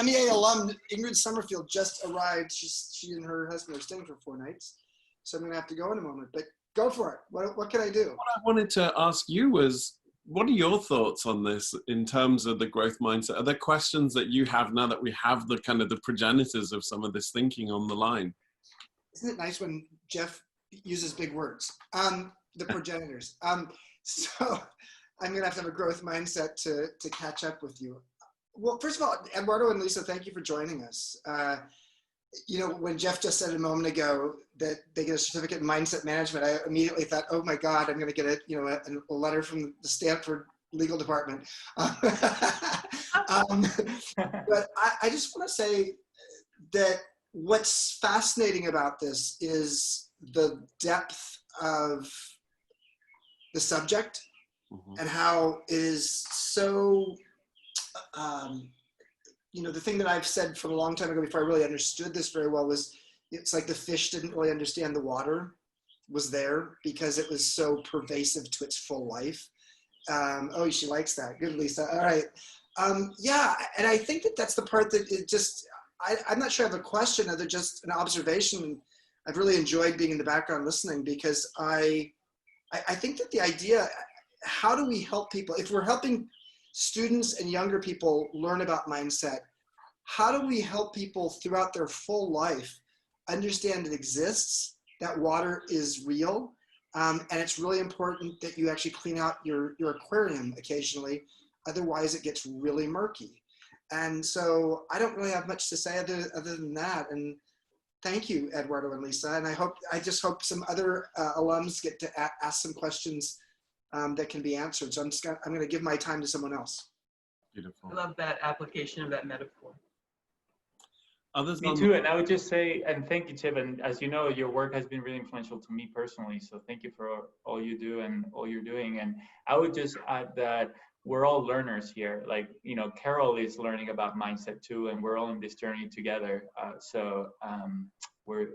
MEA alum, Ingrid Summerfield, just arrived. She and her husband are staying for 4 nights, so I'm gonna have to go in a moment. But go for it. What can I do?
What I wanted to ask you was, what are your thoughts on this in terms of the growth mindset? Are there questions that you have now that we have the kind of the progenitors of some of this thinking on the line?
Isn't it nice when Jeff uses big words? The progenitors. So I'm gonna have to have a growth mindset to catch up with you. Well, first of all, Eduardo and Lisa, thank you for joining us. When Jeff just said a moment ago that they get a certificate in mindset management, I immediately thought, oh my God, I'm going to get a letter from the Stanford legal department. But I just want to say that what's fascinating about this is the depth of the subject and how it is so, the thing that I've said from a long time ago before I really understood this very well was, it's like the fish didn't really understand the water was there because it was so pervasive to its full life. Oh, she likes that. Good, Lisa. All right. Yeah, and I think that that's the part that it just, I'm not sure I have a question, other just an observation. I've really enjoyed being in the background listening because I think that the idea, how do we help people? If we're helping students and younger people learn about mindset, how do we help people throughout their full life understand it exists, that water is real, and it's really important that you actually clean out your aquarium occasionally, otherwise it gets really murky. And so I don't really have much to say other than that. And thank you, Eduardo and Lisa. And I just hope some other alums get to ask some questions that can be answered. So I'm going to give my time to someone else.
Beautiful.
I love that application of that metaphor.
Me too, and I would just say, and thank you, Chip, and as you know, your work has been really influential to me personally, so thank you for all you do and all you're doing. And I would just add that we're all learners here. Like, Carol is learning about mindset too, and we're all in this journey together.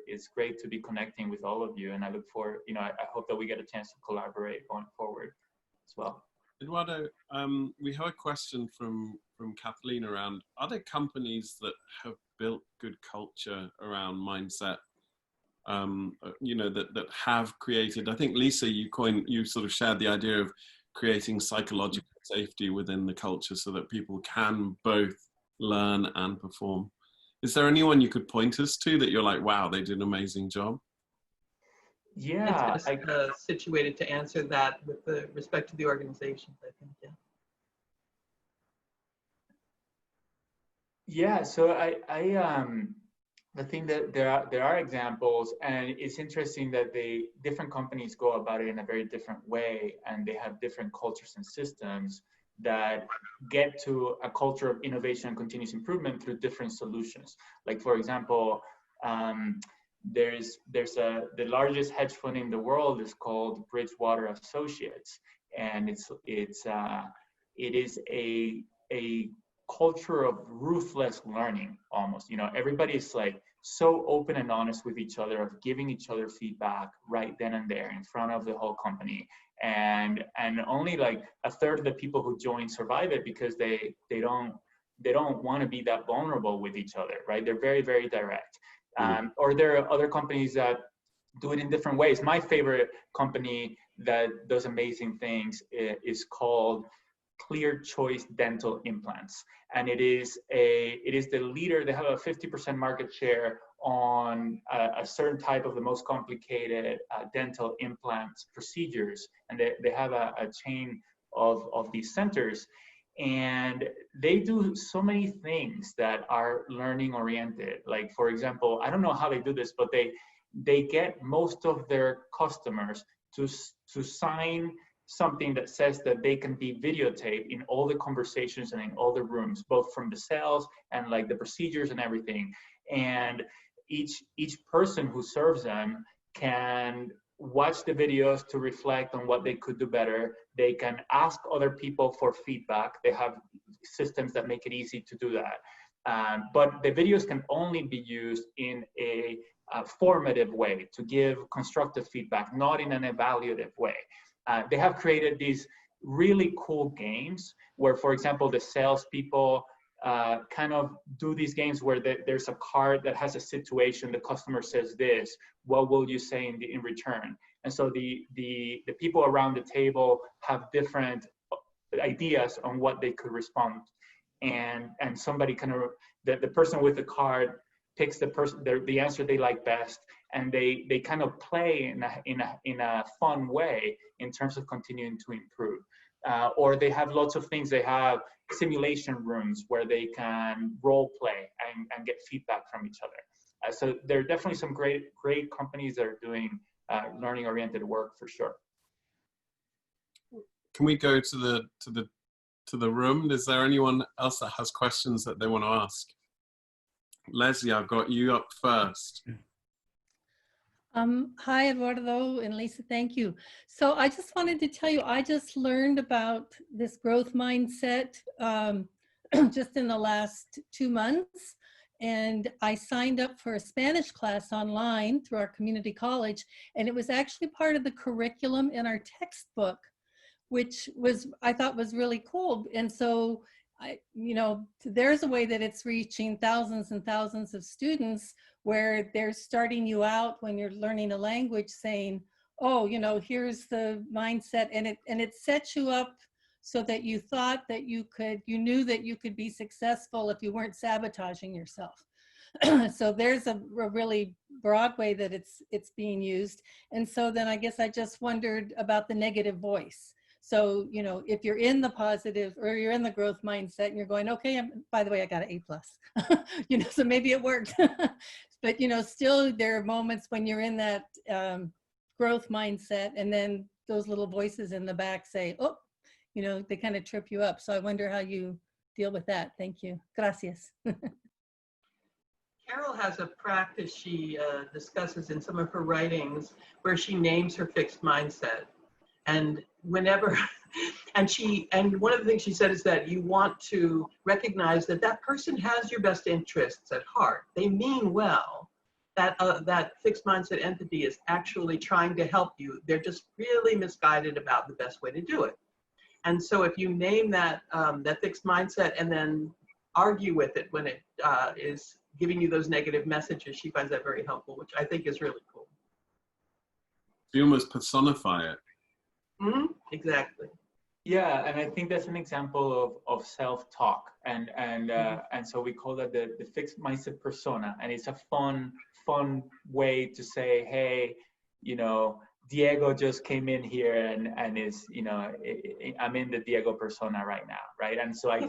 It's great to be connecting with all of you, and I look forward, I hope that we get a chance to collaborate going forward as well.
Eduardo, we have a question from from Kathleen around other companies that have built good culture around mindset, you know, that have created, I think Lisa, you sort of shared the idea of creating psychological safety within the culture so that people can both learn and perform. Is there anyone you could point us to that you're like, wow, they did an amazing job?
Yeah,
it's best situated to answer that with the respect to the organizations, I think.
Yeah, so I think that there are examples, and it's interesting that different companies go about it in a very different way, and they have different cultures and systems that get to a culture of innovation and continuous improvement through different solutions. Like, for example, the largest hedge fund in the world is called Bridgewater Associates, and it is a culture of ruthless learning almost. You know, everybody is like so open and honest with each other, of giving each other feedback right then and there in front of the whole company. And only like a third of the people who join survive it because they don't want to be that vulnerable with each other, right? They're very, very direct. Or there are other companies that do it in different ways. My favorite company that does amazing things is called Clear Choice Dental Implants, and it is the leader. They have a 50% market share on a certain type of the most complicated dental implants procedures, and they have a chain of these centers, and they do so many things that are learning oriented. Like, for example, I don't know how they do this, but they get most of their customers to sign something that says that they can be videotaped in all the conversations and in all the rooms, both from the sales and like the procedures and everything. And each person who serves them can watch the videos to reflect on what they could do better. They can ask other people for feedback. They have systems that make it easy to do that. But the videos can only be used in a formative way to give constructive feedback, not in an evaluative way. They have created these really cool games where, for example, the salespeople kind of do these games where there's a card that has a situation. The customer says this, what will you say in return? And so the people around the table have different ideas on what they could respond. And somebody kind of, the person with the card picks the answer they like best, and they kind of play in a fun way in terms of continuing to improve. Or they have lots of things. They have simulation rooms where they can role play and get feedback from each other. So there are definitely some great companies that are doing learning oriented work for sure.
Can we go to the room? Is there anyone else that has questions that they want to ask? Leslie, I've got you up first.
Hi, Eduardo and Lisa, thank you. So I just wanted to tell you, I just learned about this growth mindset just in the last 2 months. And I signed up for a Spanish class online through our community college. And it was actually part of the curriculum in our textbook, which I thought was really cool. And so there's a way that it's reaching thousands and thousands of students where they're starting you out when you're learning a language saying, oh, here's the mindset, and it sets you up so that you thought that you knew that you could be successful if you weren't sabotaging yourself. So there's a really broad way that it's being used. And so then I guess I just wondered about the negative voice. So, if you're in the positive or you're in the growth mindset and you're going, okay, by the way, I got an A+, so maybe it worked. But, still there are moments when you're in that growth mindset, and then those little voices in the back say, oh, they kind of trip you up. So I wonder how you deal with that. Thank you. Gracias.
Carol has a practice she discusses in some of her writings where she names her fixed mindset. And whenever, and one of the things she said is that you want to recognize that person has your best interests at heart. They mean well. That fixed mindset entity is actually trying to help you. They're just really misguided about the best way to do it. And so if you name that, that fixed mindset and then argue with it when it is giving you those negative messages, she finds that very helpful, which I think is really cool.
You almost personify it.
Mm-hmm. Exactly.
Yeah, and I think that's an example of self-talk, and so we call that the fixed mindset persona, and it's a fun way to say, hey, you know, Diego just came in here and is, you know, I'm in the Diego persona right now, right? And so I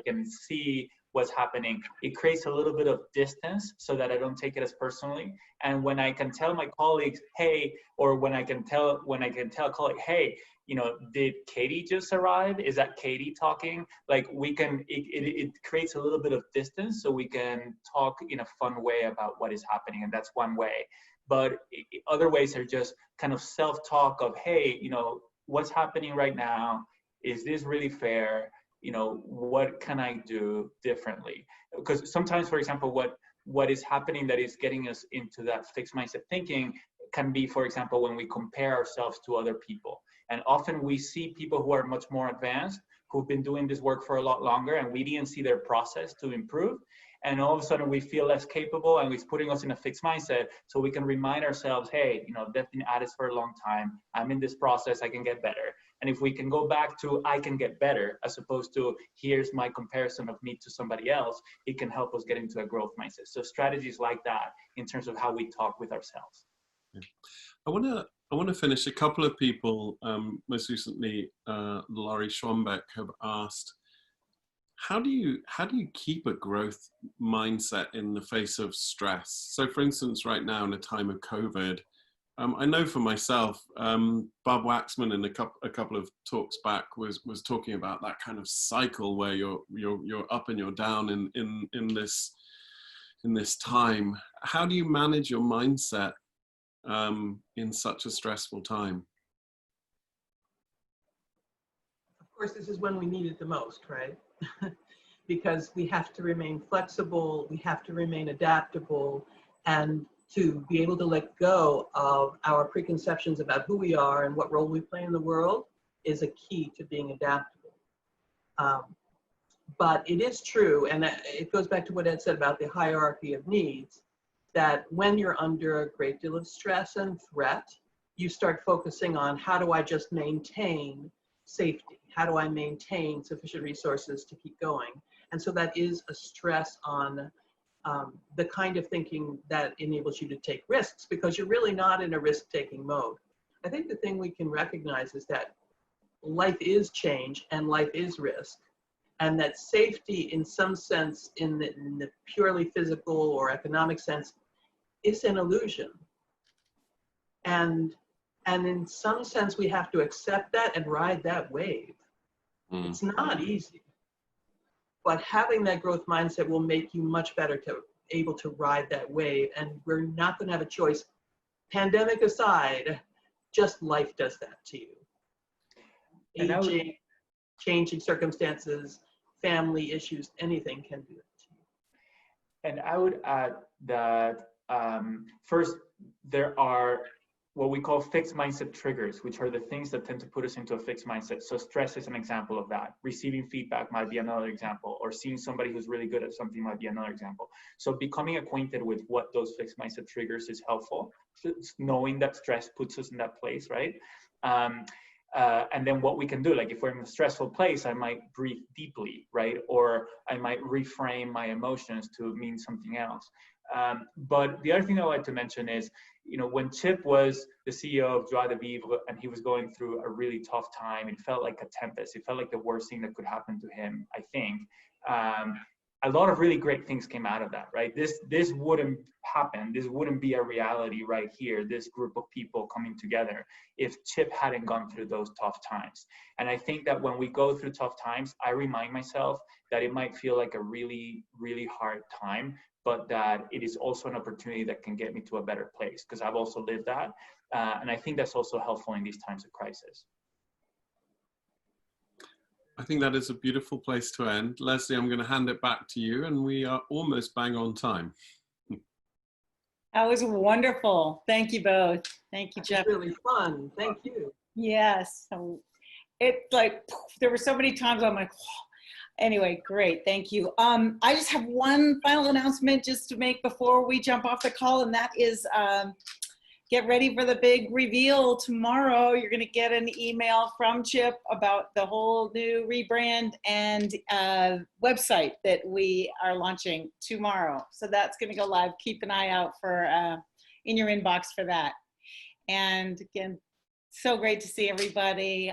can see what's happening. It creates a little bit of distance so that I don't take it as personally. And when I can tell my colleagues, hey, or when I can tell a colleague, hey, you know, did Katie just arrive? Is that Katie talking? Like it creates a little bit of distance so we can talk in a fun way about what is happening. And that's one way. But other ways are just kind of self-talk of, hey, you know, what's happening right now? Is this really fair? You know, what can I do differently? Because sometimes, for example, what is happening that is getting us into that fixed mindset thinking can be, for example, when we compare ourselves to other people. And often we see people who are much more advanced, who've been doing this work for a lot longer, and we didn't see their process to improve. And all of a sudden we feel less capable, and it's putting us in a fixed mindset. So we can remind ourselves, hey, you know, they've been at this for a long time. I'm in this process, I can get better. And if we can go back to, I can get better, as opposed to, here's my comparison of me to somebody else, it can help us get into a growth mindset. So strategies like that in terms of how we talk with ourselves.
Yeah. I want to finish. A couple of people, most recently, Laurie Schwambeck, have asked, how do you keep a growth mindset in the face of stress? So, for instance, right now in a time of COVID, I know for myself, Bob Waxman in a couple of talks back was talking about that kind of cycle where you're up and you're down in this time. How do you manage your mindset in such a stressful time?
Of course, this is when we need it the most, right? Because we have to remain flexible, we have to remain adaptable, and to be able to let go of our preconceptions about who we are and what role we play in the world is a key to being adaptable. But it is true, and it goes back to what Ed said about the hierarchy of needs, that when you're under a great deal of stress and threat, you start focusing on, how do I just maintain safety? How do I maintain sufficient resources to keep going? And so that is a stress on the kind of thinking that enables you to take risks, because you're really not in a risk-taking mode. I think the thing we can recognize is that life is change and life is risk, and that safety in some sense, in the purely physical or economic sense, is an illusion. And in some sense, we have to accept that and ride that wave. It's not easy, but having that growth mindset will make you much better able to ride that wave. And we're not going to have a choice. Pandemic aside, just life does that to you. Aging, changing circumstances, family issues, anything can do that to you.
And I would add that first, there are what we call fixed mindset triggers, which are the things that tend to put us into a fixed mindset. So stress is an example of that. Receiving feedback might be another example, or seeing somebody who's really good at something might be another example. So becoming acquainted with what those fixed mindset triggers is helpful. Knowing that stress puts us in that place, right? And then what we can do, like if we're in a stressful place, I might breathe deeply, right? Or I might reframe my emotions to mean something else. But the other thing I would like to mention is, you know, when Chip was the CEO of Joie de Vivre and he was going through a really tough time, it felt like a tempest. It felt like the worst thing that could happen to him, I think. A lot of really great things came out of that, right? This wouldn't happen. This wouldn't be a reality right here, this group of people coming together, if Chip hadn't gone through those tough times. And I think that when we go through tough times, I remind myself that it might feel like a really, really hard time, but that it is also an opportunity that can get me to a better place, because I've also lived that. And I think that's also helpful in these times of crisis.
I think that is a beautiful place to end. Leslie, I'm going to hand it back to you, and we are almost bang on time.
That was wonderful. Thank you both. Thank you, Jeff.
Really fun. Thank you.
Yes. So It like, there were so many times I'm like, anyway, great, thank you. I just have one final announcement just to make before we jump off the call, and that is get ready for the big reveal tomorrow. You're gonna get an email from Chip about the whole new rebrand and website that we are launching tomorrow. So that's gonna go live. Keep an eye out for in your inbox for that. And again, so great to see everybody.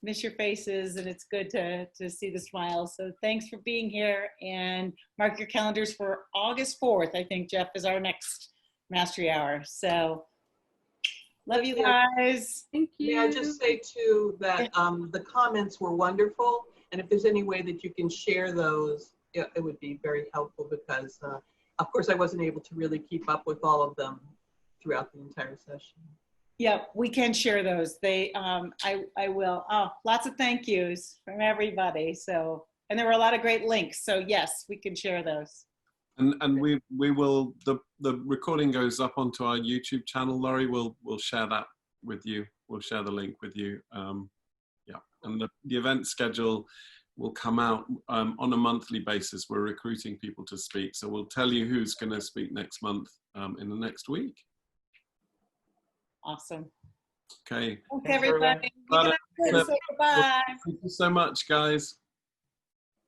Miss your faces, and it's good to see the smiles. So thanks for being here, and mark your calendars for August 4th. I think, Jeff, is our next Mastery Hour. So love you guys.
Thank you.
May I just say too that the comments were wonderful, and if there's any way that you can share those, it would be very helpful, because of course I wasn't able to really keep up with all of them throughout the entire session.
Yeah, we can share those. They, I will. Oh, lots of thank yous from everybody. So, and there were a lot of great links. So yes, we can share those.
And we will, the recording goes up onto our YouTube channel. Laurie, we'll share that with you. We'll share the link with you. Yeah, and the event schedule will come out on a monthly basis. We're recruiting people to speak, so we'll tell you who's going to speak next month in the next week.
Awesome.
Okay.
Okay, everybody.
Bye.
Say goodbye.
Thank you so much, guys.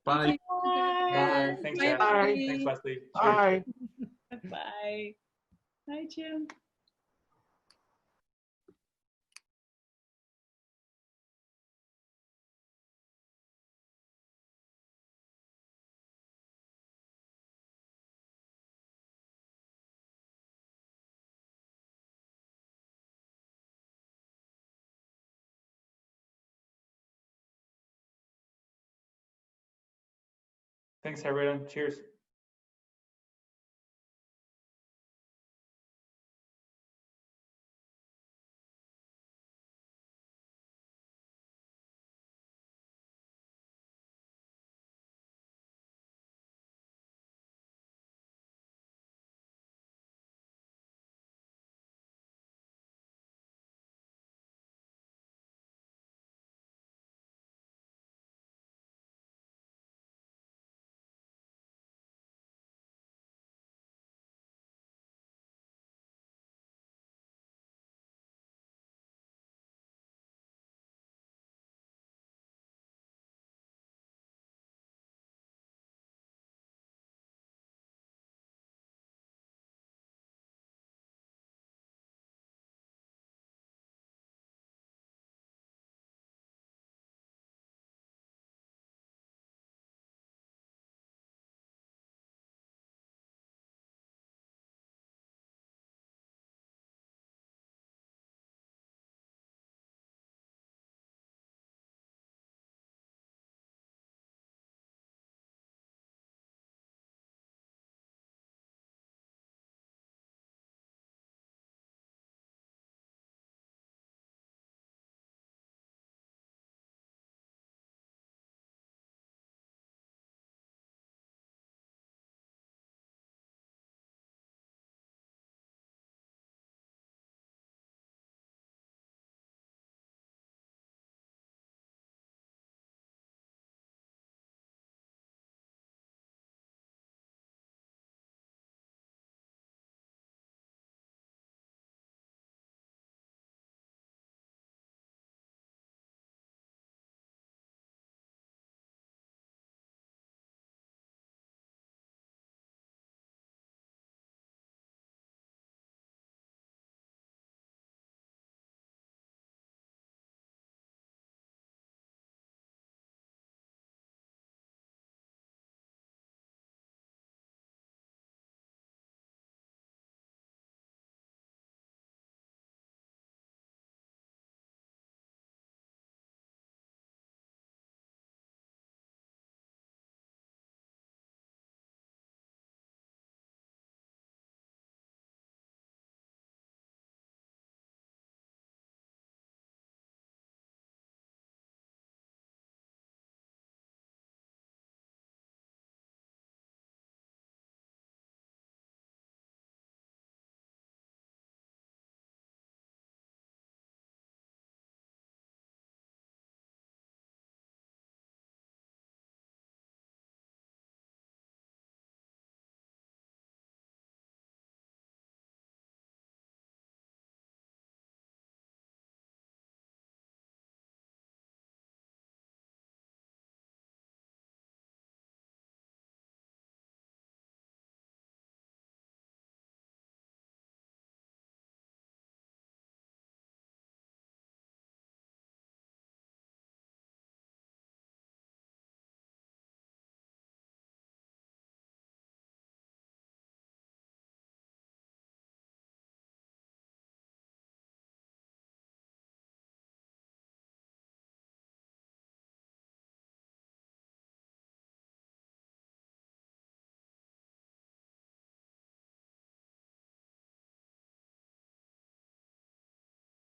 Bye.
Bye. Thanks, Jeff.
Bye.
Thanks, Leslie.
Bye.
Bye. Bye, Jim.
Thanks, everyone. Cheers.